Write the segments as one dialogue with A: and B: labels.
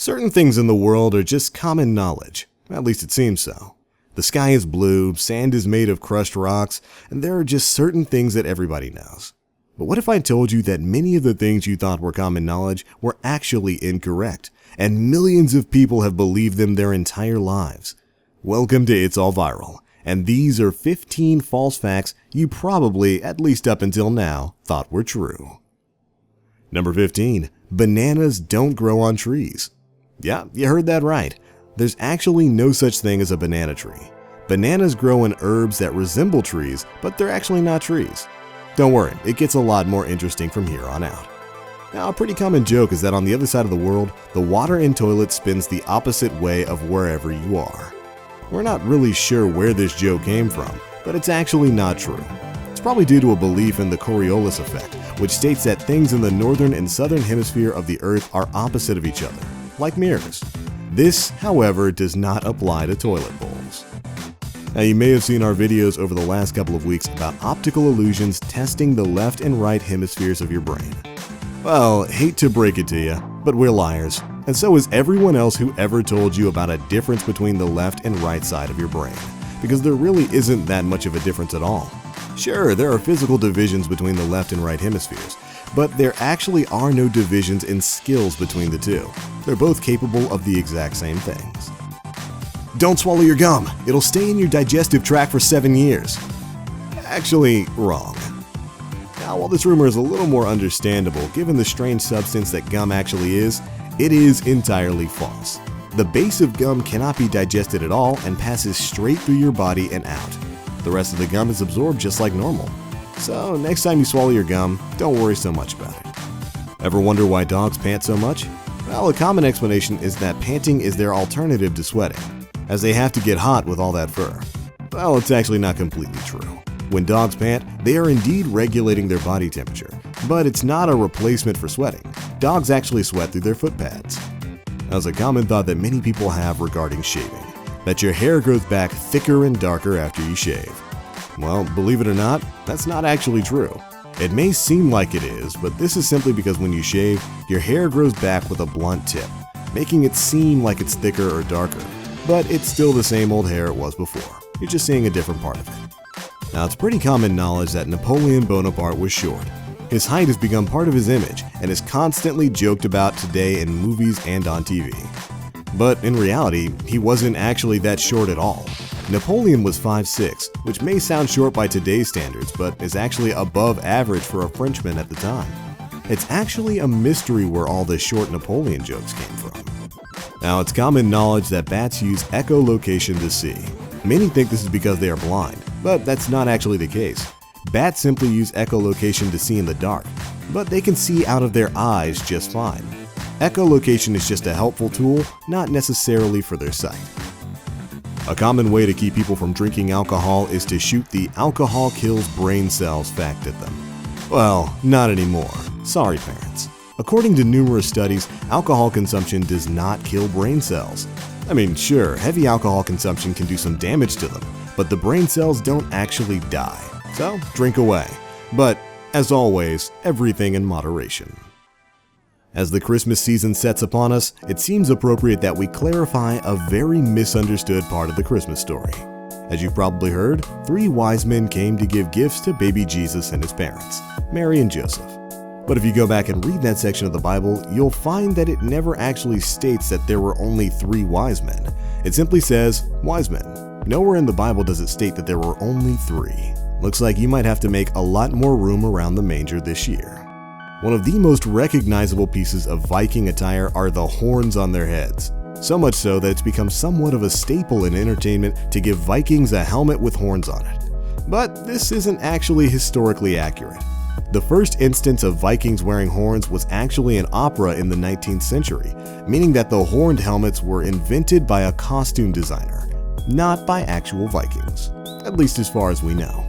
A: Certain things in the world are just common knowledge, at least it seems so. The sky is blue, sand is made of crushed rocks, and there are just certain things that everybody knows. But what if I told you that many of the things you thought were common knowledge were actually incorrect, and millions of people have believed them their entire lives? Welcome to It's All Viral, and these are 15 false facts you probably, at least up until now, thought were true. Number 15. Bananas don't grow on trees. Yeah, you heard that right. There's actually no such thing as a banana tree. Bananas grow in herbs that resemble trees, but they're actually not trees. Don't worry, it gets a lot more interesting from here on out. Now, a pretty common joke is that on the other side of the world, the water in toilets spins the opposite way of wherever you are. We're not really sure where this joke came from, but it's actually not true. It's probably due to a belief in the Coriolis effect, which states that things in the northern and southern hemisphere of the Earth are opposite of each other, like mirrors. This, however, does not apply to toilet bowls. Now, you may have seen our videos over the last couple of weeks about optical illusions testing the left and right hemispheres of your brain. Well, hate to break it to you, but we're liars, and so is everyone else who ever told you about a difference between the left and right side of your brain, because there really isn't that much of a difference at all. Sure, there are physical divisions between the left and right hemispheres, but there actually are no divisions in skills between the two. They're both capable of the exact same things. Don't swallow your gum. It'll stay in your digestive tract for 7 years. Actually, wrong. Now, while this rumor is a little more understandable given the strange substance that gum actually is, it is entirely false. The base of gum cannot be digested at all and passes straight through your body and out. The rest of the gum is absorbed just like normal. So next time you swallow your gum, don't worry so much about it. Ever wonder why dogs pant so much? Well, a common explanation is that panting is their alternative to sweating, as they have to get hot with all that fur. Well, it's actually not completely true. When dogs pant, they are indeed regulating their body temperature, but it's not a replacement for sweating. Dogs actually sweat through their foot pads. That's a common thought that many people have regarding shaving, that your hair grows back thicker and darker after you shave. Well, believe it or not, that's not actually true. It may seem like it is, but this is simply because when you shave, your hair grows back with a blunt tip, making it seem like it's thicker or darker. But it's still the same old hair it was before. You're just seeing a different part of it. Now, it's pretty common knowledge that Napoleon Bonaparte was short. His height has become part of his image and is constantly joked about today in movies and on TV. But in reality, he wasn't actually that short at all. Napoleon was 5'6", which may sound short by today's standards, but is actually above average for a Frenchman at the time. It's actually a mystery where all the short Napoleon jokes came from. Now, it's common knowledge that bats use echolocation to see. Many think this is because they are blind, but that's not actually the case. Bats simply use echolocation to see in the dark, but they can see out of their eyes just fine. Echolocation is just a helpful tool, not necessarily for their sight. A common way to keep people from drinking alcohol is to shoot the alcohol kills brain cells fact at them. Well, not anymore. Sorry, parents. According to numerous studies, alcohol consumption does not kill brain cells. I mean, sure, heavy alcohol consumption can do some damage to them, but the brain cells don't actually die. So, drink away. But, as always, everything in moderation. As the Christmas season sets upon us, it seems appropriate that we clarify a very misunderstood part of the Christmas story. As you've probably heard, 3 wise men came to give gifts to baby Jesus and his parents, Mary and Joseph. But if you go back and read that section of the Bible, you'll find that it never actually states that there were only 3 wise men. It simply says, wise men. Nowhere in the Bible does it state that there were only 3. Looks like you might have to make a lot more room around the manger this year. One of the most recognizable pieces of Viking attire are the horns on their heads. So much so that it's become somewhat of a staple in entertainment to give Vikings a helmet with horns on it. But this isn't actually historically accurate. The first instance of Vikings wearing horns was actually an opera in the 19th century, meaning that the horned helmets were invented by a costume designer, not by actual Vikings, at least as far as we know.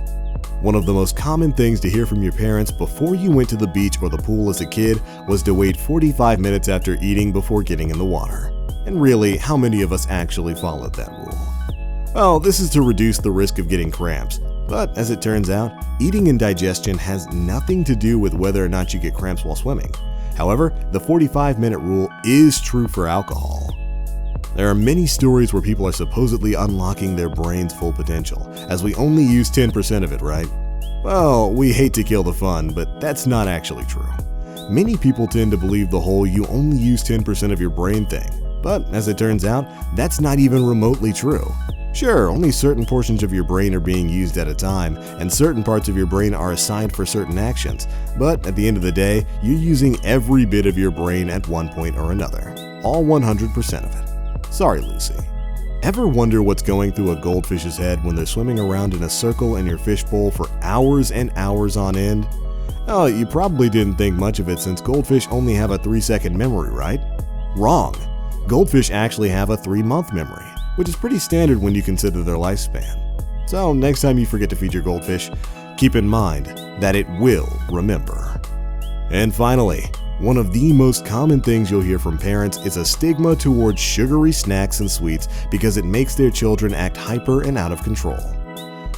A: One of the most common things to hear from your parents before you went to the beach or the pool as a kid was to wait 45 minutes after eating before getting in the water. And really, how many of us actually followed that rule? Well, this is to reduce the risk of getting cramps. But as it turns out, eating and digestion has nothing to do with whether or not you get cramps while swimming. However, the 45-minute rule is true for alcohol. There are many stories where people are supposedly unlocking their brain's full potential, as we only use 10% of it, right? Well, we hate to kill the fun, but that's not actually true. Many people tend to believe the whole "you only use 10% of your brain" thing, but as it turns out, that's not even remotely true. Sure, only certain portions of your brain are being used at a time, and certain parts of your brain are assigned for certain actions, but at the end of the day, you're using every bit of your brain at one point or another. All 100% of it. Sorry, Lucy. Ever wonder what's going through a goldfish's head when they're swimming around in a circle in your fishbowl for hours and hours on end? Oh, you probably didn't think much of it since goldfish only have a 3-second memory, right? Wrong. Goldfish actually have a 3-month memory, which is pretty standard when you consider their lifespan. So next time you forget to feed your goldfish, keep in mind that it will remember. And finally, one of the most common things you'll hear from parents is a stigma towards sugary snacks and sweets because it makes their children act hyper and out of control.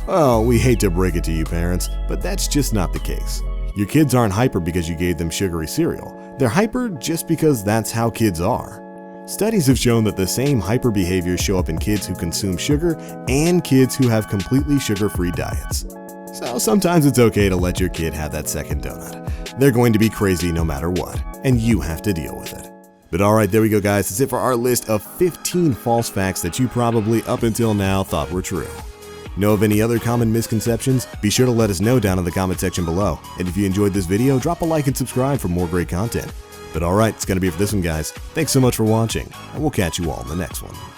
A: Well, we hate to break it to you parents, but that's just not the case. Your kids aren't hyper because you gave them sugary cereal. They're hyper just because that's how kids are. Studies have shown that the same hyper behaviors show up in kids who consume sugar and kids who have completely sugar-free diets. So sometimes it's okay to let your kid have that second donut. They're going to be crazy no matter what, and you have to deal with it. But alright, there we go guys, that's it for our list of 15 false facts that you probably up until now thought were true. Know of any other common misconceptions? Be sure to let us know down in the comment section below. And if you enjoyed this video, drop a like and subscribe for more great content. But alright, it's going to be it for this one guys. Thanks so much for watching, and we'll catch you all in the next one.